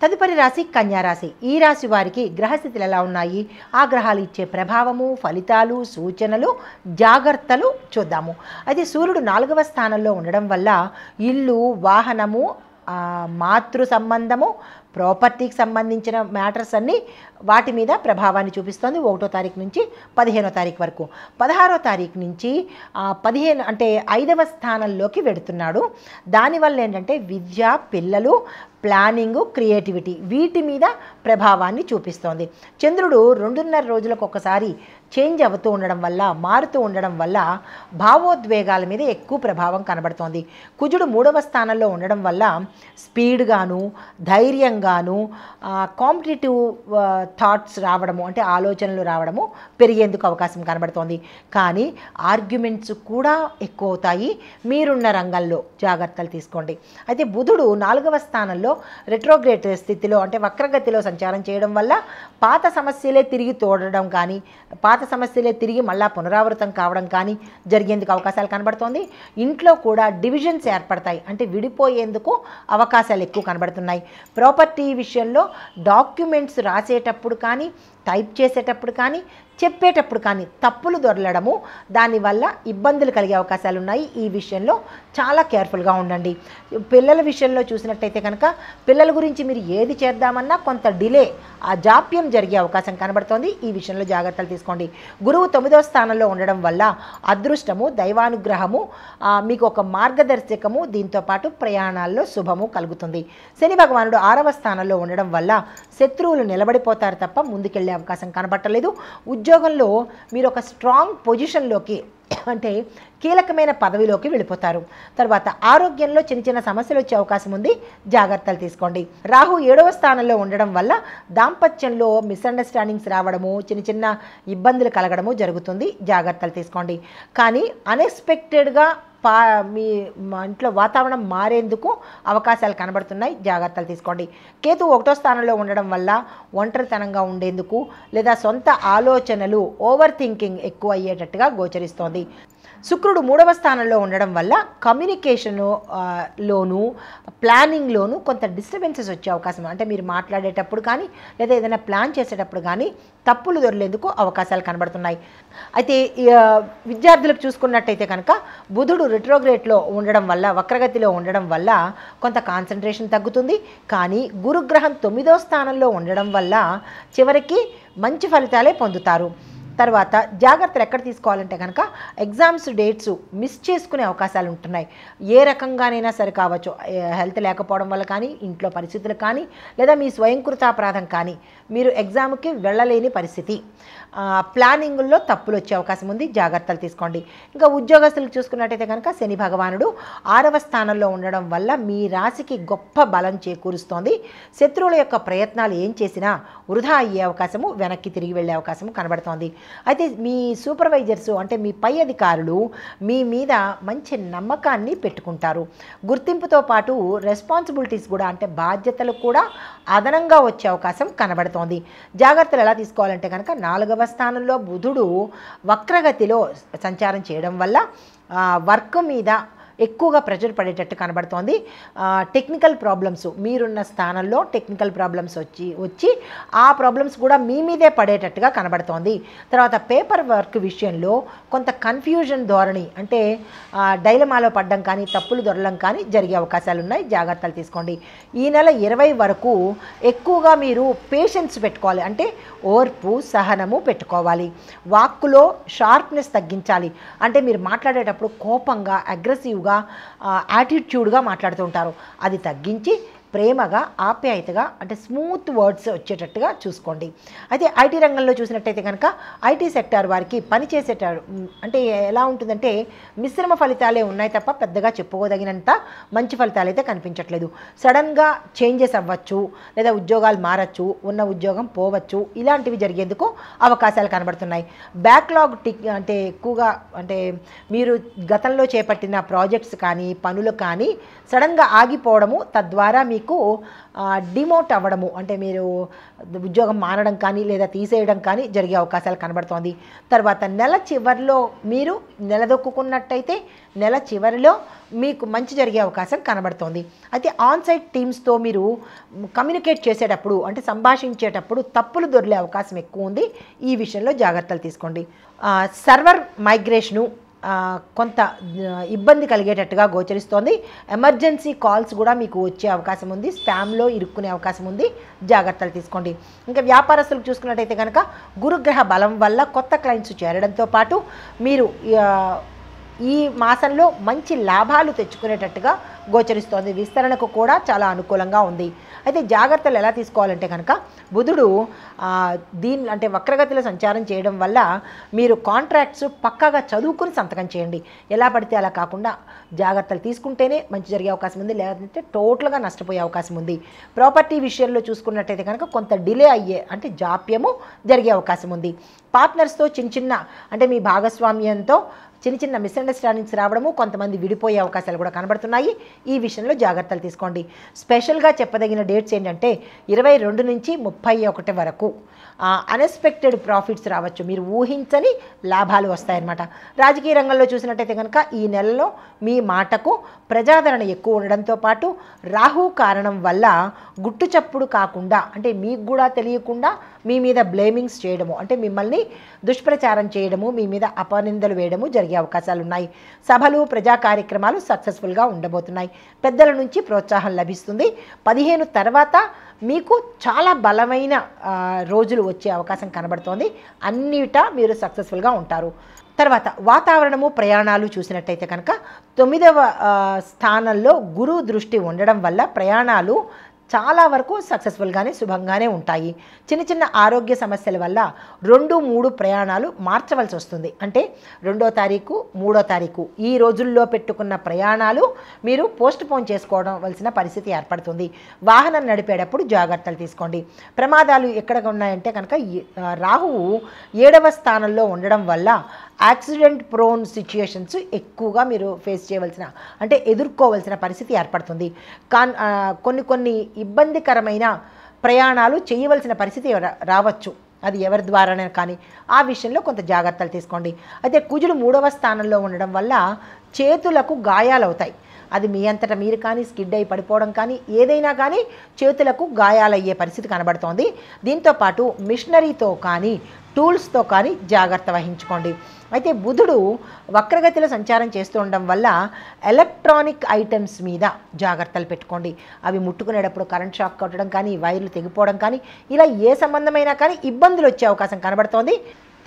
తదుపరి రాశి కన్యా రాశి. ఈ రాశి వారికి గ్రహస్థితులు ఎలా ఉన్నాయి, ఆ గ్రహాలు ఇచ్చే ప్రభావము, ఫలితాలు, సూచనలు, జాగ్రత్తలు చూద్దాము. అయితే సూర్యుడు 4వ స్థానంలో ఉండడం వల్ల ఇల్లు, వాహనము, మాతృ సంబంధము, ప్రాపర్టీకి సంబంధించిన మ్యాటర్స్ అన్నీ వాటి మీద ప్రభావాన్ని చూపిస్తోంది. 1వ తారీఖు నుంచి 15వ తారీఖు వరకు. 16వ తారీఖు నుంచి 15 అంటే 5వ స్థానంలోకి వెడుతున్నాడు. దానివల్ల ఏంటంటే విద్య, పిల్లలు, ప్లానింగు, క్రియేటివిటీ వీటి మీద ప్రభావాన్ని చూపిస్తోంది. చంద్రుడు 2.5 రోజులకు ఒకసారి చేంజ్ అవుతూ ఉండడం వల్ల, మారుతూ ఉండడం వల్ల భావోద్వేగాల మీద ఎక్కువ ప్రభావం కనబడుతోంది. కుజుడు 3వ స్థానంలో ఉండడం వల్ల స్పీడ్గాను, ధైర్యంగాను, కాంపిటేటివ్ థాట్స్ రావడము, అంటే ఆలోచనలు రావడము పెరిగేందుకు అవకాశం కనబడుతోంది. కానీ ఆర్గ్యుమెంట్స్ కూడా ఎక్కువ అవుతాయి. మీరున్న రంగంలో జాగ్రత్తలు తీసుకోండి. అయితే బుధుడు 4వ స్థానంలో రెట్రోగ్రేడ్ స్థితిలో, అంటే వక్రగతిలో సంచారం చేయడం వల్ల పాత సమస్యలే తిరిగి తోడడం కానీ, పాత సమస్యలే తిరిగి మళ్ళా పునరావృతం కావడం కానీ జరిగేందుకు అవకాశాలు కనబడుతోంది. ఇంట్లో కూడా డివిజన్స్ ఏర్పడతాయి, అంటే విడిపోయేందుకు అవకాశాలు ఎక్కువ కనబడుతున్నాయి. ప్రాపర్టీ విషయంలో డాక్యుమెంట్స్ రాసేటప్పుడు కానీ, టైప్ చేసేటప్పుడు కానీ, చెప్పేటప్పుడు కానీ తప్పులు దొరలడము, దానివల్ల ఇబ్బందులు కలిగే అవకాశాలు ఉన్నాయి. ఈ విషయంలో చాలా కేర్ఫుల్గా ఉండండి. పిల్లల విషయంలో చూసినట్టయితే కనుక పిల్లల గురించి మీరు ఏది చేద్దామన్నా కొంత డిలే, ఆ జాప్యం జరిగే అవకాశం కనబడుతోంది. ఈ విషయంలో జాగ్రత్తలు తీసుకోండి. గురువు 9వ స్థానంలో ఉండడం వల్ల అదృష్టము, దైవానుగ్రహము, మీకు ఒక మార్గదర్శకము, దీంతోపాటు ప్రయాణాల్లో శుభము కలుగుతుంది. శని భగవానుడు 6వ స్థానంలో ఉండడం వల్ల శత్రువులు నిలబడిపోతారు తప్ప ముందుకెళ్లే అవకాశం కనబట్టలేదు. ఉద్యోగంలో మీరు ఒక స్ట్రాంగ్ పొజిషన్లోకి, అంటే కీలకమైన పదవిలోకి వెళ్ళిపోతారు. తర్వాత ఆరోగ్యంలో చిన్న చిన్న సమస్యలు వచ్చే అవకాశం ఉంది, జాగ్రత్తలు తీసుకోండి. రాహు 7వ స్థానంలో ఉండడం వల్ల దాంపత్యంలో మిస్అండర్స్టాండింగ్స్ రావడము, చిన్న చిన్న ఇబ్బందులు కలగడము జరుగుతుంది, జాగ్రత్తలు తీసుకోండి. కానీ అన్ఎక్స్పెక్టెడ్గా మీ ఇంట్లో వాతావరణం మారేందుకు అవకాశాలు కనబడుతున్నాయి, జాగ్రత్తలు తీసుకోండి. కేతు 1వ స్థానంలో ఉండడం వల్ల ఒంటరితనంగా ఉండేందుకు, లేదా సొంత ఆలోచనలు, ఓవర్ థింకింగ్ ఎక్కువ అయ్యేటట్టుగా గోచరిస్తోంది. శుక్రుడు 3వ స్థానంలో ఉండడం వల్ల కమ్యూనికేషను లోను, ప్లానింగ్లోను కొంత డిస్టర్బెన్సెస్ వచ్చే అవకాశం, అంటే మీరు మాట్లాడేటప్పుడు కానీ, లేదా ఏదైనా ప్లాన్ చేసేటప్పుడు కానీ తప్పులు దొరలేందుకు అవకాశాలు కనబడుతున్నాయి. అయితే విద్యార్థులకు చూసుకున్నట్టయితే కనుక బుధుడు రెట్రోగ్రేడ్లో ఉండడం వల్ల, వక్రగతిలో ఉండడం వల్ల కొంత కాన్సన్ట్రేషన్ తగ్గుతుంది. కానీ గురుగ్రహం 9వ స్థానంలో ఉండడం వల్ల చివరికి మంచి ఫలితాలే పొందుతారు. తర్వాత జాగ్రత్తలు ఎక్కడ తీసుకోవాలంటే కనుక ఎగ్జామ్స్ డేట్స్ మిస్ చేసుకునే అవకాశాలు ఉంటున్నాయి. ఏ రకంగానైనా సరే కావచ్చు, హెల్త్ లేకపోవడం వల్ల కానీ, ఇంట్లో పరిస్థితులు కానీ, లేదా మీ స్వయంకృతాపరాధం కానీ మీరు ఎగ్జామ్కి వెళ్ళలేని పరిస్థితి, ప్లానింగుల్లో తప్పులు వచ్చే అవకాశం ఉంది, జాగ్రత్తలు తీసుకోండి. ఇంకా ఉద్యోగస్తులకు చూసుకున్నట్టయితే కనుక శని భగవానుడు 6వ స్థానంలో ఉండడం వల్ల మీ రాశికి గొప్ప బలం చేకూరుస్తోంది. శత్రువుల యొక్క ప్రయత్నాలు ఏం చేసినా వృధా అయ్యే అవకాశము, వెనక్కి తిరిగి వెళ్ళే అవకాశము కనబడుతోంది. అయితే మీ సూపర్వైజర్సు, అంటే మీ పై అధికారులు మీ మీద మంచి నమ్మకాన్ని పెట్టుకుంటారు. గుర్తింపుతో పాటు రెస్పాన్సిబిలిటీస్ కూడా, అంటే బాధ్యతలు కూడా అదనంగా వచ్చే అవకాశం కనబడుతోంది. జాగ్రత్తలు ఎలా తీసుకోవాలంటే కనుక 4వ స్థానంలో బుధుడు వక్రగతిలో సంచారం చేయడం వల్ల వర్క్ మీద ఎక్కువగా ప్రెషర్ పడేటట్టు కనబడుతోంది. టెక్నికల్ ప్రాబ్లమ్స్, మీరున్న స్థానంలో టెక్నికల్ ప్రాబ్లమ్స్ వచ్చి ఆ ప్రాబ్లమ్స్ కూడా మీ మీదే పడేటట్టుగా కనబడుతోంది. తర్వాత పేపర్ వర్క్ విషయంలో కొంత కన్ఫ్యూజన్ ధోరణి, అంటే డైలమాలో పడడం కానీ, తప్పులు దొరలం కానీ జరిగే అవకాశాలు ఉన్నాయి, జాగ్రత్తలు తీసుకోండి. ఈ నెల 20 వరకు ఎక్కువగా మీరు పేషెన్స్ పెట్టుకోవాలి, అంటే ఓర్పు, సహనము పెట్టుకోవాలి. వాక్కులో షార్ప్నెస్ తగ్గించాలి, అంటే మీరు మాట్లాడేటప్పుడు కోపంగా, అగ్రెసివ్గా, యాటిట్యూడ్గా మాట్లాడుతూ ఉంటారు. అది తగ్గించి ప్రేమగా, ఆప్యాయతగా, అంటే స్మూత్ వర్డ్స్ వచ్చేటట్టుగా చూసుకోండి. అయితే ఐటీ రంగంలో చూసినట్టయితే కనుక ఐటీ సెక్టార్ వారికి పనిచేసేటారు, అంటే ఎలా ఉంటుందంటే మిశ్రమ ఫలితాలే ఉన్నాయి తప్ప పెద్దగా చెప్పుకోదగినంత మంచి ఫలితాలు అయితే కనిపించట్లేదు. సడన్గా చేంజెస్ అవ్వచ్చు, లేదా ఉద్యోగాలు మారచ్చు, ఉన్న ఉద్యోగం పోవచ్చు, ఇలాంటివి జరిగేందుకు అవకాశాలు కనబడుతున్నాయి. బ్యాక్లాగ్ అంటే ఎక్కువగా, అంటే మీరు గతంలో చేపట్టిన ప్రాజెక్ట్స్ కానీ, పనులు కానీ సడన్గా ఆగిపోవడము, తద్వారా మీకు మీకు డిమోట్ అవ్వడము, అంటే మీరు ఉద్యోగం మానడం కానీ లేదా తీసేయడం కానీ జరిగే అవకాశాలు కనబడుతోంది. తర్వాత నెల చివరిలో మీరు నిలదొక్కున్నట్టయితే నెల చివరిలో మీకు మంచి జరిగే అవకాశం కనబడుతోంది. అయితే ఆన్సైట్ టీమ్స్తో మీరు కమ్యూనికేట్ చేసేటప్పుడు, అంటే సంభాషించేటప్పుడు తప్పులు దొరికే అవకాశం ఎక్కువ ఉంది. ఈ విషయంలో జాగ్రత్తలు తీసుకోండి. సర్వర్ మైగ్రేషను కొంత ఇబ్బంది కలిగేటట్టుగా గోచరిస్తోంది. ఎమర్జెన్సీ కాల్స్ కూడా మీకు వచ్చే అవకాశం ఉంది. స్పామ్లో ఇరుక్కునే అవకాశం ఉంది. జాగ్రత్తలు తీసుకోండి. ఇంకా వ్యాపారస్తులకు చూసుకున్నట్టయితే కనుక గురుగ్రహ బలం వల్ల కొత్త క్లయింట్స్ చేరడంతో పాటు మీరు ఈ మాసంలో మంచి లాభాలు తెచ్చుకునేటట్టుగా గోచరిస్తోంది. విస్తరణకు కూడా చాలా అనుకూలంగా ఉంది. అయితే జాగ్రత్తలు ఎలా తీసుకోవాలంటే కనుక బుధుడు అంటే వక్రగతిలో సంచారం చేయడం వల్ల మీరు కాంట్రాక్ట్స్ పక్కాగా చదువుకుని సంతకం చేయండి. ఎలా పడితే అలా కాకుండా జాగ్రత్తలు తీసుకుంటేనే మంచి జరిగే అవకాశం ఉంది, లేదంటే టోటల్గా నష్టపోయే అవకాశం ఉంది. ప్రాపర్టీ విషయంలో చూసుకున్నట్టయితే కనుక కొంత డిలే అయ్యే, అంటే జాప్యము జరిగే అవకాశం ఉంది. పార్ట్నర్స్తో చిన్న అంటే మీ భాగస్వామ్యంతో చిన్న మిస్అండర్స్టాండింగ్స్ రావడము, కొంతమంది విడిపోయే అవకాశాలు కూడా కనబడుతున్నాయి. ఈ విషయంలో జాగ్రత్తలు తీసుకోండి. స్పెషల్గా చెప్పదగిన డేట్స్ ఏంటంటే 22 నుంచి 31 వరకు అన్ఎక్స్పెక్టెడ్ ప్రాఫిట్స్ రావచ్చు. మీరు ఊహించని లాభాలు వస్తాయన్నమాట. రాజకీయ రంగంలో చూసినట్టయితే కనుక ఈ నెలలో మీ మాటకు ప్రజాదరణ ఎక్కువ ఉండడంతో పాటు రాహు కారణం వల్ల గుట్టు చప్పుడు కాకుండా, అంటే మీకు కూడా తెలియకుండా మీ మీద బ్లేమింగ్స్ చేయడము, అంటే మిమ్మల్ని దుష్ప్రచారం చేయడము, మీ మీద అపనిందలు వేయడము జరిగే అవకాశాలు ఉన్నాయి. సభలు, ప్రజా కార్యక్రమాలు సక్సెస్ఫుల్గా ఉండబోతున్నాయి. పెద్దల నుంచి ప్రోత్సాహం లభిస్తుంది. 15 తర్వాత మీకు చాలా బలమైన రోజులు వచ్చే అవకాశం కనబడుతోంది. అన్నిటా మీరు సక్సెస్ఫుల్గా ఉంటారు. తర్వాత వాతావరణము, ప్రయాణాలు చూసినట్టయితే కనుక 9వ స్థానంలో గురువు దృష్టి ఉండడం వల్ల ప్రయాణాలు చాలా వరకు సక్సెస్ఫుల్గానే శుభంగానే ఉంటాయి. చిన్న ఆరోగ్య సమస్యల వల్ల 2, 3 ప్రయాణాలు మార్చవలసి వస్తుంది. అంటే 2వ తారీఖు, 3వ తారీఖు ఈ రోజుల్లో పెట్టుకున్న ప్రయాణాలు మీరు పోస్ట్ పోన్ చేసుకోవడం వలసిన పరిస్థితి ఏర్పడుతుంది. వాహనం నడిపేటప్పుడు జాగ్రత్తలు తీసుకోండి. ప్రమాదాలు ఎక్కడ ఉన్నాయంటే కనుక రాహువు 7వ స్థానంలో ఉండడం వల్ల యాక్సిడెంట్ ప్రోన్ సిచ్యుయేషన్స్ ఎక్కువగా మీరు ఫేస్ చేయవలసిన, అంటే ఎదుర్కోవలసిన పరిస్థితి ఏర్పడుతుంది. కొన్ని ఇబ్బందికరమైన ప్రయాణాలు చేయవలసిన పరిస్థితి రావచ్చు. అది ఎవరి ద్వారానే కానీ ఆ విషయంలో కొంత జాగ్రత్తలు తీసుకోండి. అయితే కుజుడు 3వ స్థానంలో ఉండడం వల్ల చేతులకు గాయాలవుతాయి. అది మీ అంతటా మీరు కానీ స్కిడ్ అయి పడిపోవడం కానీ ఏదైనా కానీ చేతులకు గాయాలయ్యే పరిస్థితి కనబడుతోంది. దీంతోపాటు మిషనరీతో కానీ టూల్స్తో కానీ జాగ్రత్త వహించుకోండి. అయితే బుధుడు వక్రగతిలో సంచారం చేస్తూ ఉండడం వల్ల ఎలక్ట్రానిక్ ఐటమ్స్ మీద జాగ్రత్తలు పెట్టుకోండి. అవి ముట్టుకునేటప్పుడు కరెంట్ షాక్ కొట్టడం కానీ, వైర్లు తెగిపోవడం కానీ, ఇలా ఏ సంబంధమైనా కానీ ఇబ్బందులు వచ్చే అవకాశం కనబడుతోంది.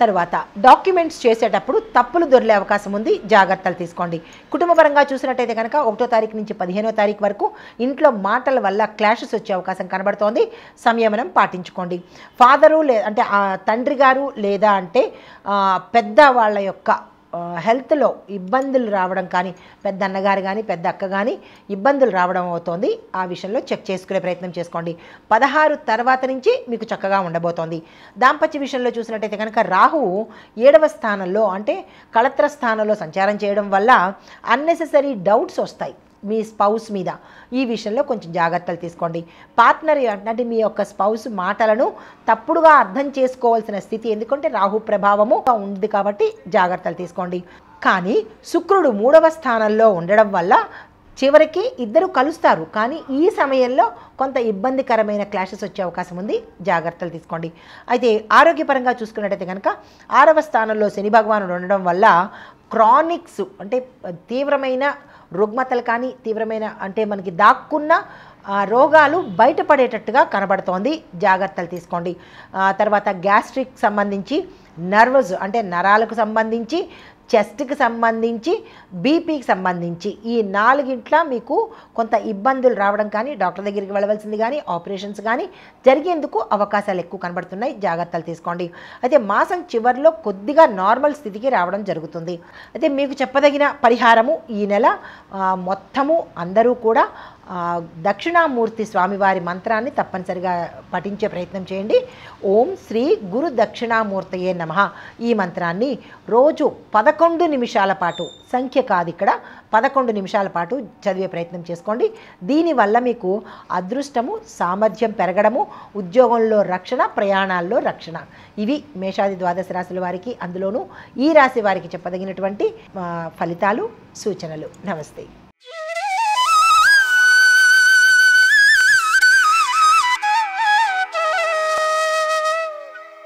తర్వాత డాక్యుమెంట్స్ చేసేటప్పుడు తప్పులు దొరికే అవకాశం ఉంది. జాగ్రత్తలు తీసుకోండి. కుటుంబపరంగా చూసినట్టయితే కనుక 1వ తారీఖు నుంచి 15వ తారీఖు వరకు ఇంట్లో మాటల వల్ల క్లాషెస్ వచ్చే అవకాశం కనబడుతోంది. సంయమనం పాటించుకోండి. ఫాదరు అంటే తండ్రి గారు లేదా అంటే పెద్ద వాళ్ళ యొక్క హెల్త్లో ఇబ్బందులు రావడం కానీ, పెద్ద అన్నగారు కానీ పెద్ద అక్క కానీ ఇబ్బందులు రావడం అవుతోంది. ఆ విషయంలో చెక్ చేసుకునే ప్రయత్నం చేసుకోండి. 16 తర్వాత నుంచి మీకు చక్కగా ఉండబోతోంది. దాంపత్య విషయంలో చూసినట్టయితే కనుక రాహువు 7వ స్థానంలో, అంటే కళత్ర స్థానంలో సంచారం చేయడం వల్ల అన్నెసెసరీ డౌట్స్ వస్తాయి మీ స్పౌస్ మీద. ఈ విషయంలో కొంచెం జాగ్రత్తలు తీసుకోండి. పార్ట్నర్ అంటే మీ యొక్క స్పౌస్ మాటలను తప్పుడుగా అర్థం చేసుకోవాల్సిన స్థితి, ఎందుకంటే రాహు ప్రభావము ఉంది కాబట్టి జాగ్రత్తలు తీసుకోండి. కానీ శుక్రుడు 3వ స్థానంలో ఉండడం వల్ల చివరికి ఇద్దరు కలుస్తారు. కానీ ఈ సమయంలో కొంత ఇబ్బందికరమైన క్లాషెస్ వచ్చే అవకాశం ఉంది. జాగ్రత్తలు తీసుకోండి. అయితే ఆరోగ్యపరంగా చూసుకున్నట్టయితే కనుక 6వ స్థానంలో శని భగవానుడు ఉండడం వల్ల క్రానిక్స్, అంటే తీవ్రమైన రుగ్మతలు కానీ, తీవ్రమైన అంటే మనకి దాక్కున్న రోగాలు బయటపడేటట్టుగా కనబడుతోంది. జాగ్రత్తలు తీసుకోండి. తర్వాత గ్యాస్ట్రిక్ సంబంధించి, నర్వస్ అంటే నరాలకు సంబంధించి, చెస్ట్కి సంబంధించి, బీపీకి సంబంధించి ఈ 4 మీకు కొంత ఇబ్బందులు రావడం కానీ, డాక్టర్ దగ్గరికి వెళ్ళవలసింది కానీ, ఆపరేషన్స్ కానీ జరిగేందుకు అవకాశాలు ఎక్కువ కనబడుతున్నాయి. జాగ్రత్తలు తీసుకోండి. అయితే మాసం చివరిలో కొద్దిగా నార్మల్ స్థితికి రావడం జరుగుతుంది. అయితే మీకు చెప్పదగిన పరిహారము ఈ నెల మొత్తము అందరూ కూడా దక్షిణామూర్తి స్వామివారి మంత్రాన్ని తప్పనిసరిగా పఠించే ప్రయత్నం చేయండి. ఓం శ్రీ గురు దక్షిణామూర్తయే నమః ఈ మంత్రాన్ని రోజు 11 నిమిషాల పాటు, సంఖ్య కాదు ఇక్కడ, 11 నిమిషాల పాటు చదివే ప్రయత్నం చేసుకోండి. దీనివల్ల మీకు అదృష్టము, సామర్థ్యం పెరగడము, ఉద్యోగంలో రక్షణ, ప్రయాణాల్లో రక్షణ. ఇవి మేషాది ద్వాదశ రాశుల వారికి, అందులోనూ ఈ రాశి వారికి చెప్పదగినటువంటి ఫలితాలు, సూచనలు. నమస్తే.